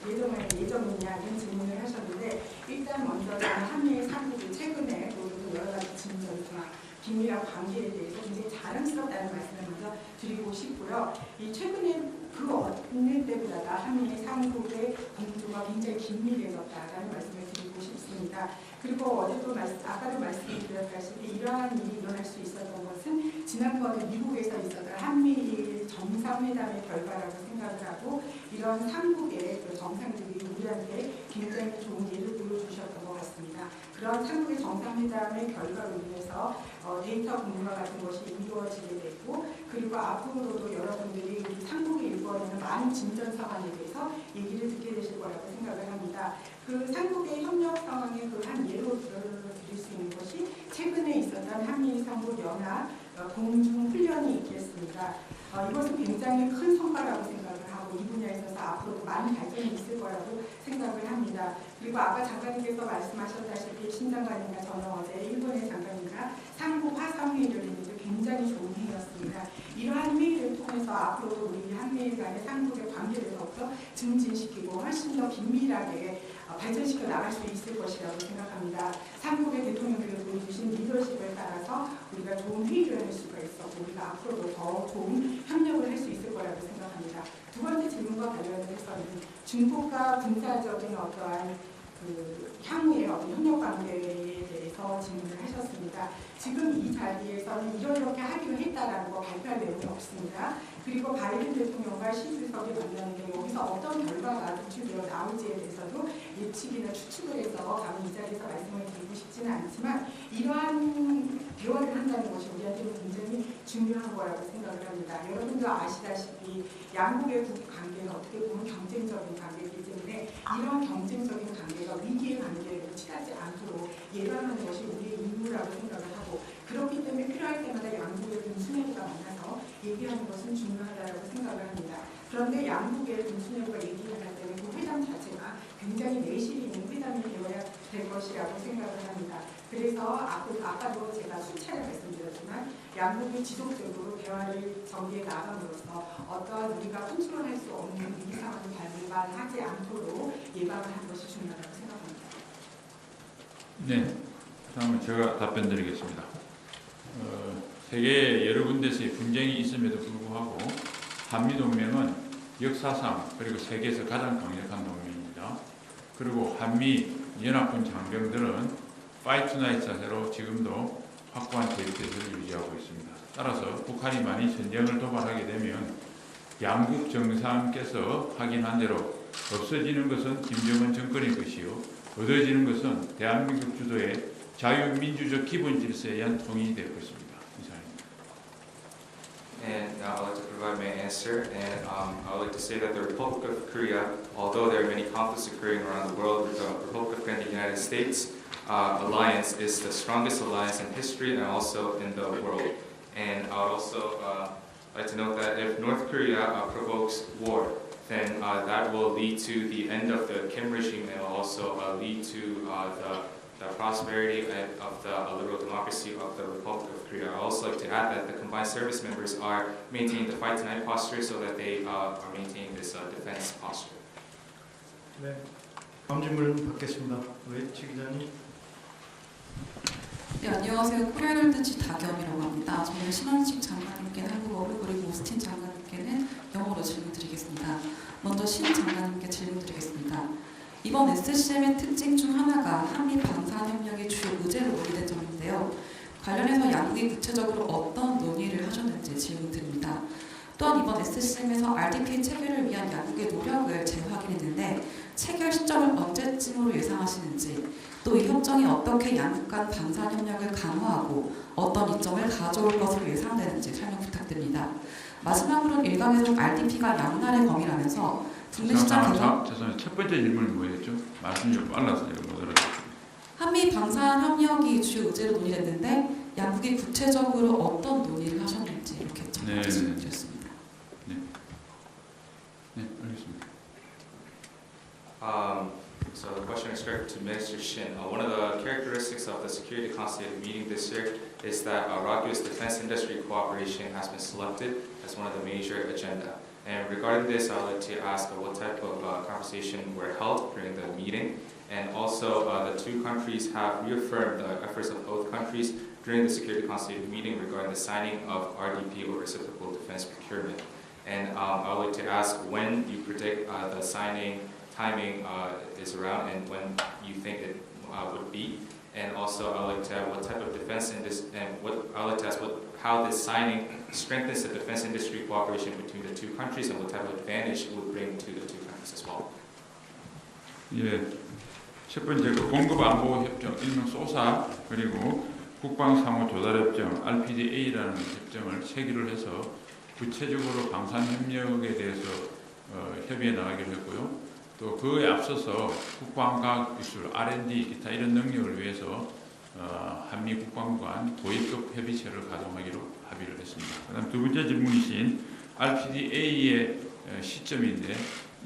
예정이냐 이런 질문을 하셨는데, 일단 먼저 한미의 삼국이 최근에 보여준 여러 가지 진전과 긴밀한 관계에 대해서 굉장히 자랑스럽다는 말씀을 먼저 드리고 싶고요. 이 최근에 그 어느 때보다 한미의 삼국의 공조가 굉장히 긴밀해졌다라는 말씀을 드리고 싶습니다. 그리고 아까도 말씀드렸다시피 이러한 일이 일어날 수 있었던 것은 지난번에 미국에서 있었던 한미일 정상회담의 결과라고 생각을 하고, 이런 삼국의 그 정상들이 우리한테 굉장히 좋은 예를 보여주셨던 것 같습니다. 그런 삼국의 정상회담의 결과로 인해서 데이터 공유와 같은 것이 이루어지게 됐고, 그리고 앞으로도 여러분들이 우리 삼국이 일본에는 많은 진전 상황에 대해서 얘기를 듣게 되실 거라고 생각을 합니다. 그 삼국의 협력 상황의 그 한 예로 드릴 수 있는 것이 최근에 있었던 한미 삼국 연합 공중 훈련이 있겠습니다. 이것은 굉장히 큰 성과라고 생각을 하고, 이 분야에 있어서 앞으로도 많은 발전이 있을 거라고 생각을 합니다. 그리고 아까 장관님께서 말씀하셨다시피 신장관님과 저는 어제 일본의 장관님과 삼국 화상회의를 했는데 굉장히 좋은 회의였습니다. 이러한 회의를 통해서 앞으로도 우리 한미일 간의 삼국의 관계를 더욱더 증진시키고 훨씬 더 긴밀하게 발전시켜 나갈 수 있을 것이라고 생각합니다. 삼국의 대통령들이 보여주신 리더십을 따라서 우리가 좋은 회의를 할 수가 있었고, 우리가 앞으로도 더 좋은 협력을 할 수 있을 거라고 생각합니다. 두 번째 질문과 관련해서는 중국과 군사적인 어떠한 향후의 어떤 협력 관계에 대해서 질문을 하셨습니다. 지금 이 자리에서는 이렇게 하기로 했다라는 거 발표할 내용이 없습니다. 그리고 바이든 대통령과 시 주석이 만나는데 여기서 어떤 결과가 도출되어 나올지에 대해서도 예측이나 추측을 해서 감히 이 자리에서 말씀을 드리고 싶지는 않지만, 이러한 대화를 한다는 것이 우리한테는 굉장히 중요한 거라고 생각을 합니다. 여러분도 아시다시피 양국의 관계는 어떻게 보면 경쟁적인 관계이기 때문에 이런 경쟁적인 관계가 위기의 관계로 치닫지 않도록 예방하는 것이 우리의 임무라고 생각을 하고, 그렇기 때문에 필요할 때마다 양국의 군수뇌부가 만나서 얘기하는 것은 중요하다고 생각을 합니다. 그런데 양국의 군수뇌부가 얘기할 때는 그 회담 자체가 굉장히 내실 있는 회담이 되어야 될 것이라고 생각을 합니다. 그래서 아까도 제가 수차례 말씀드렸지만 양국이 지속적으로 대화를 전개해 나감으로써 어떠한 우리가 컨트롤할 수 없는 위기 상황을 발생하지 않도록 예방을 하는 것이 중요하다고 생각합니다. 네, 다음은 제가 답변 드리겠습니다. 세계 여러 군데서의 분쟁이 있음에도 불구하고 한미동맹은 역사상 그리고 세계에서 가장 강력한 동맹입니다. 그리고 한미 연합군 장병들은 파이트 투나잇 자세로 지금도 확고한 대립태세를 유지하고 있습니다. 따라서 북한이 만일 전쟁을 도발하게 되면 양국 정상께서 확인한 대로 없어지는 것은 김정은 정권의 것이요, 얻어지는 것은 대한민국 주도의 자유민주적 기본 질서에 의한 통일이 될 것입니다. 이상입니다. and I'd like to provide my answer. And I would like to say that the Republic of Korea, although there are many conflicts occurring around the world, the Republic of Korea and the United States alliance is the strongest alliance in history and also in the world. And I would also like to note that if North Korea provokes war, then that will lead to the end of the Kim regime and also lead to the prosperity of the liberal democracy of the Republic of Korea. I also like to add that the combined service members are maintaining the fight tonight posture so that they are maintaining this defense posture. 네, 다음 질문 받겠습니다. 왜 최 기자님? 네, 안녕하세요. 코리아놀드지 다겸이라고 합니다. 저는 신원식 장관님께는 한국어로 그리고 오스틴 장관님께는 영어로 질문 드리겠습니다. 먼저 신 장관님께 질문 드리겠습니다. 이번 SCM의 특징 중 하나가 한미 방산협력의 주요 의제로 논의된 점인데요. 관련해서 양국이 구체적으로 어떤 논의를 하셨는지 질문 드립니다. 또한 이번 SCM에서 RDP 체결을 위한 양국의 노력을 재확인했는데 체결 시점을 언제쯤으로 예상하시는지, 또 이 협정이 어떻게 양국 간 방산협력을 강화하고 어떤 이점을 가져올 것으로 예상되는지 설명 부탁드립니다. 마지막으로 일각에서 RDP가 양날의 검이라면서 국내 시장 개선... 죄송해요. 첫 번째 질문이 뭐였죠? 말씀이 좀 빨라서 제가 못 알아듣겠습니다. 한미 방산협력이 주요 의제로 논의됐는데 양국이 구체적으로 어떤 논의를 하셨는지 이렇게 첫 번째 질문 드렸습니다. 네, 알겠습니다. So the question is directed to Minister Shin. One of the characteristics of the Security Consultative meeting this year is that ROK-US defense industry cooperation has been selected as one of the major agenda. And regarding this, I would like to ask what type of conversation were held during the meeting. And also, the two countries have reaffirmed the efforts of both countries during the Security Consultative meeting regarding the signing of RDP or reciprocal defense procurement. And I would like to ask when you predict the signing timing is around and when you think it would be. And also, I would like to have what type of defense industry and I would like to ask how this signing strengthens the defense industry cooperation between the two countries and what type of advantage it would bring to the two countries as well. 예, 첫 번째 공급 안보 협정 일명 소사 그리고 국방 상호 조달 협정 RPDA라는 협정을 체결을 해서 구체적으로 방산 협력에 대해서 협의해 나가기로 했고요. 또 그에 앞서서 국방과학 기술, R&D, 기타 이런 능력을 위해서 한미 국방부 간 고위급 협의체를 가동하기로 합의를 했습니다. 그다음 두 번째 질문이신 RPDA의 시점인데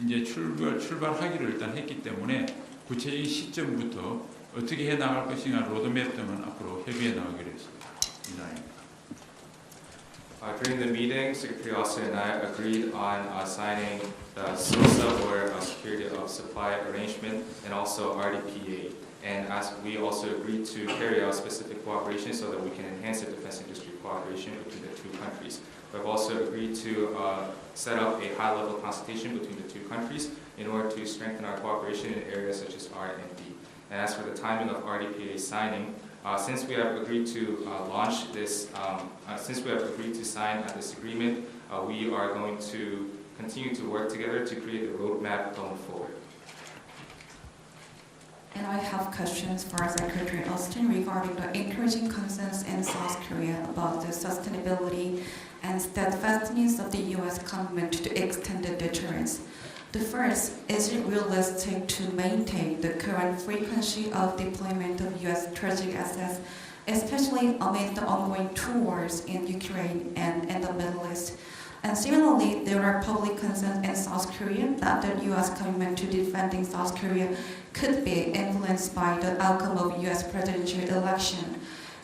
이제 출발하기로 일단 했기 때문에 구체적인 시점부터 어떻게 해 나갈 것인가 로드맵 등은 앞으로 협의해 나가기로 했습니다. 이상입니다. During the meeting, Secretary Austin and I agreed on signing the SOSA or Security of Supply Arrangement and also RDPA. And as we also agreed to carry out specific cooperation so that we can enhance the defense industry cooperation between the two countries. We've also agreed to set up a high-level consultation between the two countries in order to strengthen our cooperation in areas such as R&D. And as for the timing of RDPA signing, since we have agreed to launch this, since we have agreed to sign this agreement, we are going to continue to work together to create a roadmap going forward. And I have questions for Secretary Austin regarding the increasing concerns in South Korea about the sustainability and steadfastness of the U.S. commitment to extended deterrence. The first, is it realistic to maintain the current frequency of deployment of U.S. strategic assets, especially amid the ongoing two wars in Ukraine and in the Middle East? And similarly, there are public concerns in South Korea that the U.S. commitment to defending South Korea could be influenced by the outcome of U.S. presidential election.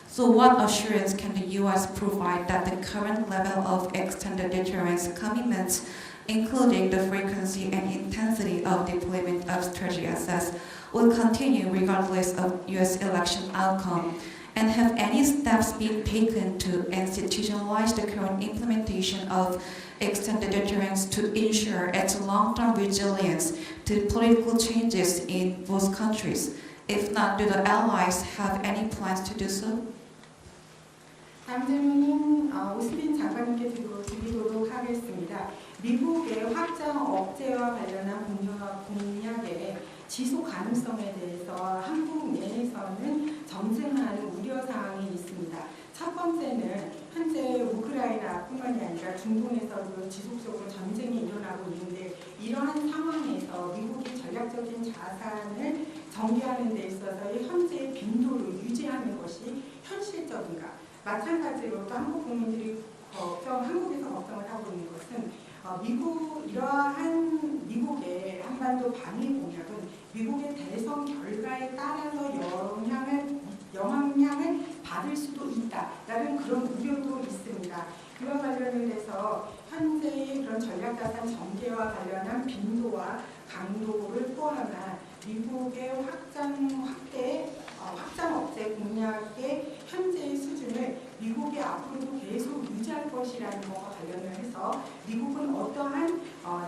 So what assurance can the U.S. provide that the current level of extended deterrence commitments, including the frequency and intensity of deployment of strategic assets, will continue regardless of U.S. election outcome? And have any steps been taken to institutionalize the current implementation of extended deterrence to ensure its long-term resilience to political changes in both countries? If not, do the allies have any plans to do so? 다음 질문은 오스틴 장관님께 드리도록 하겠습니다. 미국의 확장 억제와 관련한 공약의 지속 가능성에 대해서 한국 내에서는 점증하는 우려 사항이 있습니다. 첫 번째는 현재 우크라이나뿐만이 아니라 중동에서도 지속적으로 전쟁이 일어나고 있는데 이러한 상황에서 미국이 전략적인 자산을 전개하는 데 있어서의 현재의 빈도를 유지하는 것이 현실적인가? 마찬가지로 또 한국 국민들이 한국에서 걱정을 하고 있는 것은 이러한 미국의 한반도 방위 공약은 미국의 대선 결과에 따라서 영향을 받을 수도 있다라는 그런 우려도 있습니다. 이와 관련해서 현재의 그런 전략자산 전개와 관련한 빈도와 강도를 포함한 미국의 확장억제 공약의 현재의 수준을 미국이 앞으로도 계속 유지할 것이라는 것과 관련을 해서 미국은 어떠한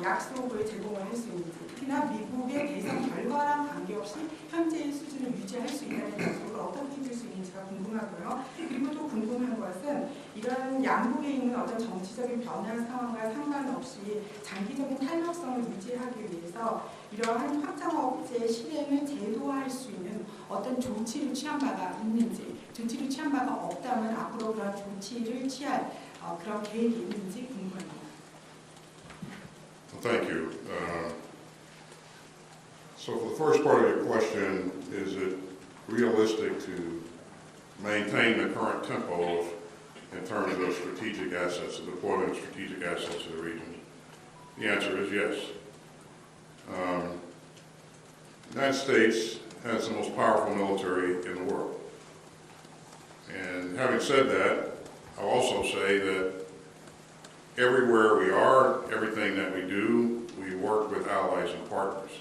약속을 제공을 할 수 있는지, 특히나 미국의 대선 결과랑 관계없이 현재의 수준을 유지할 수 있다는 약속을 어떻게 해줄 수 있는지가 궁금하고요. 그리고 또 궁금한 것은 이런 양국에 있는 어떤 정치적인 변화 상황과 상관없이 장기적인 탄력성을 유지하기 위해서 이러한 확장억제 실행을 제도화할 수 있는 어떤 조치를 취한 바가 있는지, 조치를 취한 바가 없다면 앞으로 그런 조치를 취할 그런 계획이 있는지 궁금합니다. Well, thank you. So for the first part of your question, is it realistic to maintain the current tempo in terms of strategic assets, the deployment of strategic assets in the region? The answer is yes. The United States has the most powerful military in the world. And having said that, I'll also say that everywhere we are, everything that we do, we work with allies and partners.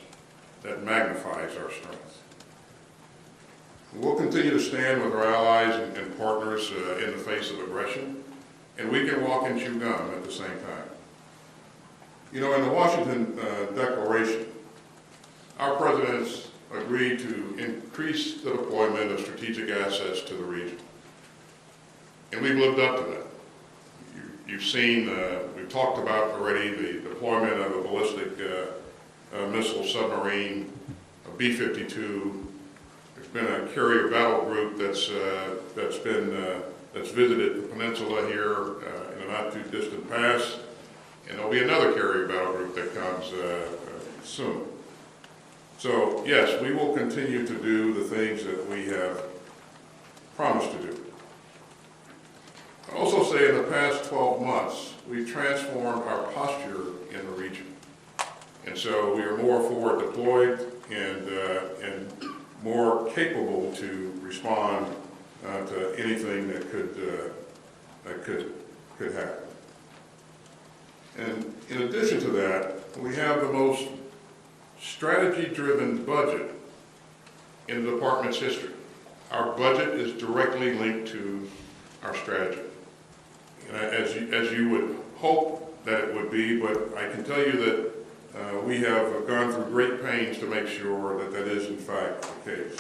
That magnifies our strength. We'll continue to stand with our allies and partners in the face of aggression, and we can walk and chew gum at the same time. You know, in the Washington Declaration, our presidents agreed to increase the deployment of strategic assets to the region. And we've lived up to that. You've seen, we've talked about already the deployment of a ballistic missile submarine, a B-52. There's been a carrier battle group that's visited the peninsula here in a not too distant past, and there'll be another carrier battle group that comes soon. So yes, we will continue to do the things that we have promised to do. I'll also say in the past 12 months, we've transformed our posture in the region. And so we are more forward deployed and more capable to respond to anything that could happen. And in addition to that, we have the most strategy-driven budget in the department's history. Our budget is directly linked to our strategy. And as you would hope that it would be, but I can tell you that we have gone through great pains to make sure that that is in fact the case.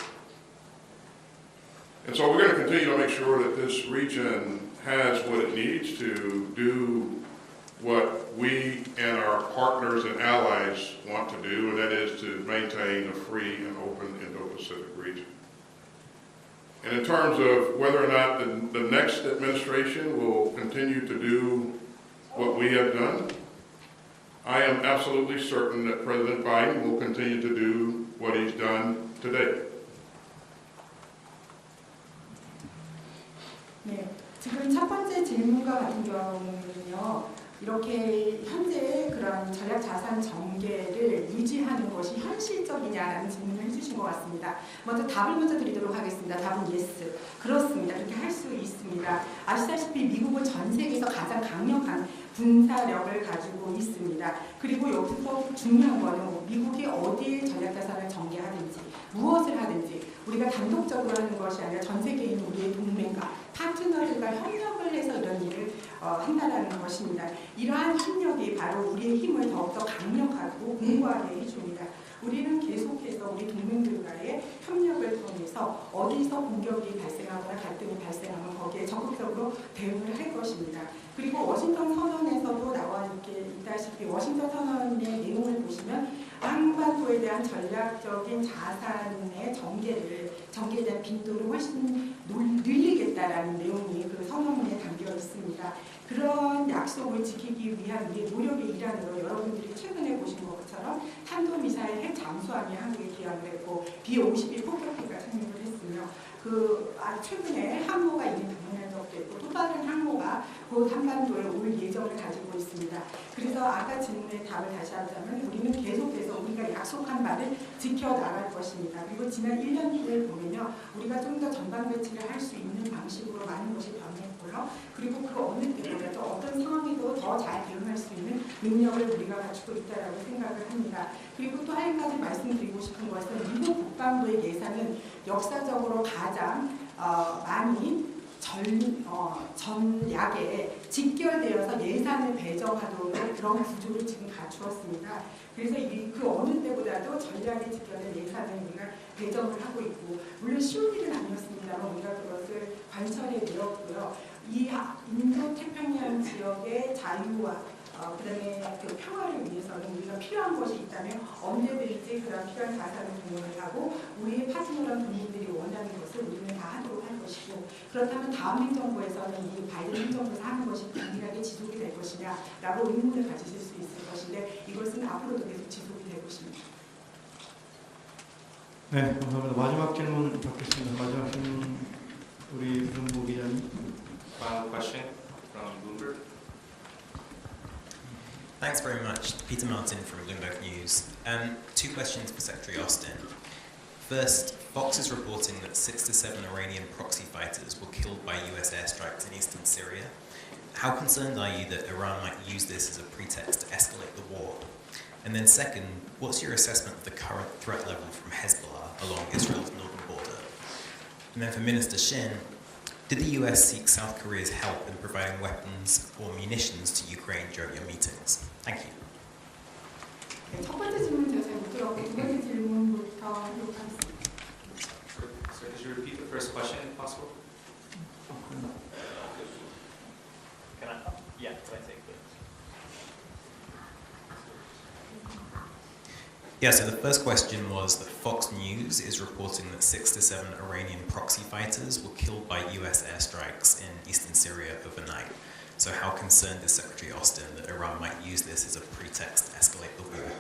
And so we're going to continue to make sure that this region has what it needs to do what we and our partners and allies want to do, and that is to maintain a free and open Indo-Pacific region. And in terms of whether or not the next administration will continue to do what we have done, I am absolutely certain that President Biden will continue to do what he's done today. 네, 지금 첫 번째 질문과 같은 경우는요. 이렇게 현재 그런 전략 자산 전개를 유지하는 것이 현실적이냐라는 질문을 해주신 것 같습니다. 먼저 답을 먼저 드리도록 하겠습니다. 답은 yes. 그렇습니다. 그렇게 할 수 있습니다. 아시다시피 미국은 전 세계에서 가장 강력한 군사력을 가지고 있습니다. 그리고 여기서 중요한 거는 미국이 어디에 전략 자산을 전개하든지 무엇을 하든지 우리가 단독적으로 하는 것이 아니라 전 세계에 있는 우리의 동맹과 파트너들과 협력을 해서 이런 일을 한다는 것입니다. 이러한 협력이 바로 우리의 힘을 더욱더 강력하고 공고하게 해줍니다. 우리는 계속해서 우리 동맹들과의 협력을 통해서 어디서 공격이 발생하거나 갈등이 발생하면 거기에 적극적으로 대응을 할 것입니다. 그리고 워싱턴 선언에서도 나와 있다시피 워싱턴 선언의 내용을 보시면 한반도에 대한 전략적인 자산의 전개에 대한 빈도를 훨씬 늘리겠다라는 내용이 그 선언문에 담겨 있습니다. 그런 약속을 지키기 위한 우리의 노력의 일환으로 여러분들이 최근에 보신 것처럼 탄도미사일 핵 잠수함이 한국에 기항을 했고 B-52 폭격기가 착륙을 했으며 최근에 항모가 이미 방문한 적도 있고 또 다른 항모가 곧 한반도에 올 예정을 가지고 있습니다. 그래서 아까 질문에 답을 다시 하자면 우리는 계속해서 우리가 약속한 바를 지켜나갈 것입니다. 그리고 지난 1년 후에 보면요. 우리가 좀 더 전방 배치를 할 수 있는 방식으로 많은 것이 변했고요. 그리고 그 어느 때보다도 어떤 상황에도 더 잘 대응할 수 있는 능력을 우리가 갖추고 있다고 생각을 합니다. 그리고 또 한 가지 말씀드리고 싶은 것은 미국 국방부의 예산은 역사적으로 가장 많이 전약에 직결되어서 예산을 배정하도록 그런 구조를 지금 갖추었습니다. 그래서 그 어느 때보다도 전략에 직결된 예산을 우리가 배정을 하고 있고 물론 쉬운 일은 아니었습니다만 우리가 그것을 관철해 내었고요. 이 인도태평양 지역의 자유와 그다음에 그 평화를 위해서는 우리가 필요한 것이 있다면 언제든지 그런 필요한 자산을 동원을 하고 우리의 파트너란 국민들이 원하는 것을 우리는 다 하도록 할 것이고 그렇다면 다음 행정부에서는 이 바이든 행정부에서 하는 것이 동일하게 지속이 될 것이냐라고 의문을 가지실 수 있을 것인데 이것은 앞으로도 계속 지속이 될 것입니다. 네, 감사합니다. 마지막 질문 받겠습니다. 마지막 질문 우리 문부 기자님. Final question from Bloomberg. Thanks very much. Peter Martin from Bloomberg News. Two questions for Secretary Austin. First, Fox is reporting that 6 to 7 Iranian proxy fighters were killed by US airstrikes in eastern Syria. How concerned are you that Iran might use this as a pretext to escalate the war? And then second, what's your assessment of the current threat level from Hezbollah along Israel's northern border? And then for Minister Shin, did the US seek South Korea's help in providing weapons or munitions to Ukraine during your meetings? Thank you. 네, 첫 번째 질문 제가 잘 못 들었고 두 번째 질문부터 하도록 하겠습니다. So could you repeat the first question if possible? Can I take this? Yeah, so the first question was that Fox News is reporting that 6 to 7 Iranian proxy fighters were killed by US airstrikes in eastern Syria overnight. So how concerned is Secretary Austin that Iran might use this as a pretext to escalate the war?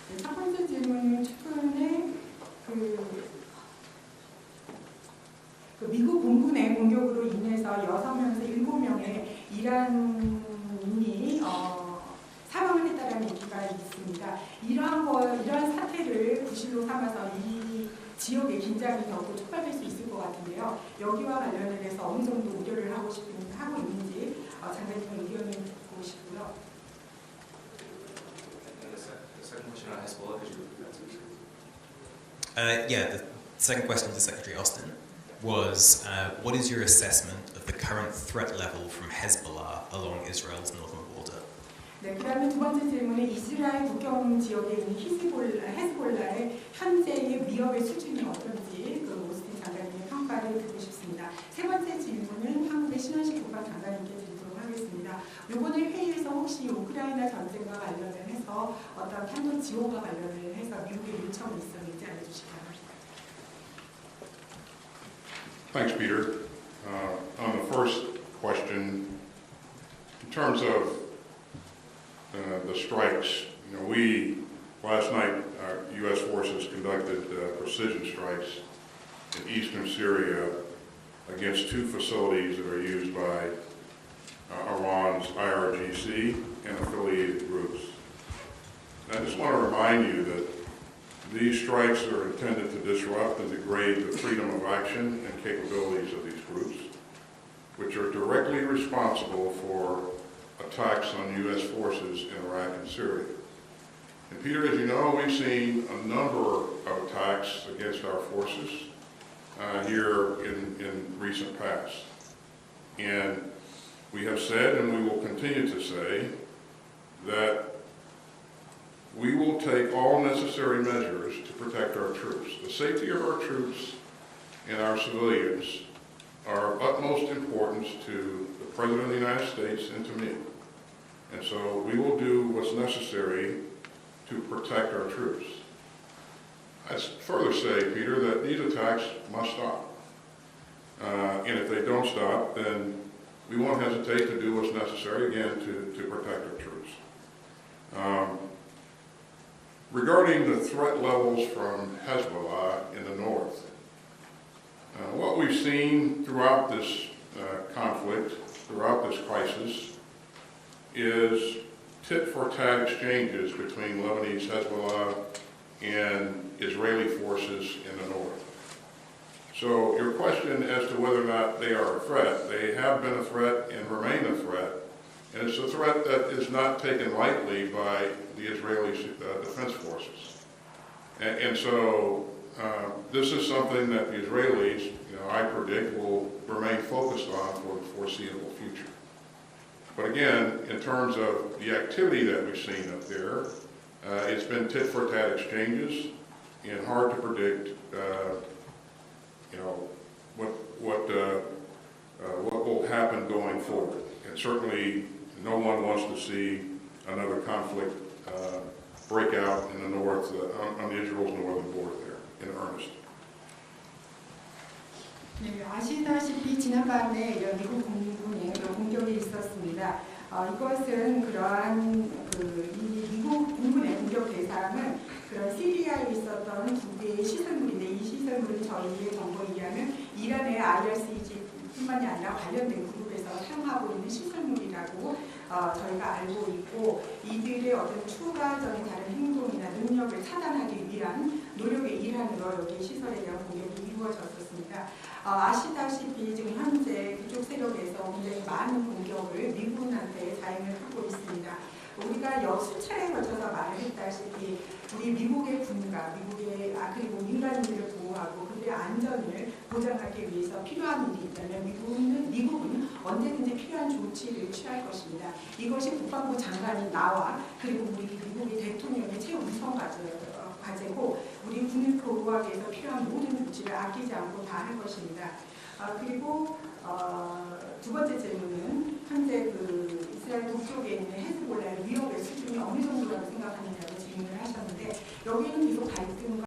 네, 첫 번째 질문은 최근에 그 미국 본부 내 공격으로 인해서 6명에서 7명의 이란인이 사망을 했다는 얘기가 있습니다. 이러한 사태를 구실로 삼아서 이 지역의 긴장이 더욱 촉발될 수 있을 것 같은데요. 여기와 관련을 해서 어느 정도 우려를 하고 있는지 장관님의 의견을 듣고 싶고요. The second question on Hezbollah, could you repeat that? Yeah, the second question to Secretary Austin was, what is your assessment of the current threat level from Hezbollah along Israel's northern border? 네, 그다음에 두 번째 질문은 이스라엘 국경 지역에 있는 헤즈볼라의 현재의 위협의 수준이 어떤지 그 오스틴 장관님의 평가를 듣고 싶습니다. 세 번째 질문은 한국의 신원식 국방장관님께 드리도록 하겠습니다. 이번에 회의에서 혹시 우크라이나 전쟁과 관련을 해서 어떤 탄도 지원과 관련을 해서 미국의 요청이 있었는지 알려주시기 바랍니다. Thanks, Peter. On the first question, in terms of the strikes, last night our U.S. forces conducted precision strikes in eastern Syria against two facilities that are used by Iran's IRGC and affiliated groups. And I just want to remind you that these strikes are intended to disrupt and degrade the freedom of action and capabilities of these groups, which are directly responsible for attacks on U.S. forces in Iraq and Syria. And Peter, as you know, we've seen a number of attacks against our forces here in recent past. And we have said, and we will continue to say, that we will take all necessary measures to protect our troops. The safety of our troops and our civilians are of utmost importance to the President of the United States and to me. And so we will do what's necessary to protect our troops. I'd further say, Peter, that these attacks must stop. And if they don't stop, then we won't hesitate to do what's necessary, again, to protect our troops. Regarding the threat levels from Hezbollah in the north, what we've seen throughout this conflict, throughout this crisis, is tit-for-tat exchanges between Lebanese Hezbollah and Israeli forces in the north. So your question as to whether or not they are a threat, they have been a threat and remain a threat, and it's a threat that is not taken lightly by the Israeli defense forces. And so this is something that the Israelis, I predict, will remain focused on for the foreseeable future. But again, in terms of the activity that we've seen up there, it's been tit-for-tat exchanges, and hard to predict, what will happen going forward. And certainly, no one wants to see another conflict break out in the north, on Israel's northern border there, in earnest. 네, 아시다시피 지난밤에 미국 공군의 공격이 있었습니다. 이것은 그러한 이 미국 공군의 공격 대상은 그런 시리아에 있었던 두 개의 시설물인데, 이 시설물은 저희의 정보에 의하면 이란의 IRCG뿐만이 아니라 관련된 그룹에서 사용하고 있는 시설물이라고 저희가 알고 있고, 이들의 어떤 추가적인 다른 행동이나 능력을 차단하기 위한 노력의 일환으로 여기 시설에 대한 공격이 이루어졌었습니다. 아시다시피 지금 현재 그쪽 세력에서 굉장히 많은 공격을 미군한테 자행을 하고 있습니다. 우리가 수차례에 걸쳐서 말을 했다시피 우리 미국의 군과 그리고 민간인들을 보호하고 그들의 안전을 보장하기 위해서 필요한 일이 있다면 미국은 언제든지 필요한 조치를 취할 것입니다. 이것이 국방부 장관인 나와 그리고 우리 미국의 대통령의 최우선 과제고, 우리 군을 보호하기 위해서 필요한 모든 조치를 아끼지 않고 다 할 것입니다. 그리고 두 번째 질문은 현재 이스라엘 북쪽에 있는 헤즈볼라의 위협의 수준이 어느 정도라고 생각하느냐고 질문을 하셨는데, 여기는 계속 갈등과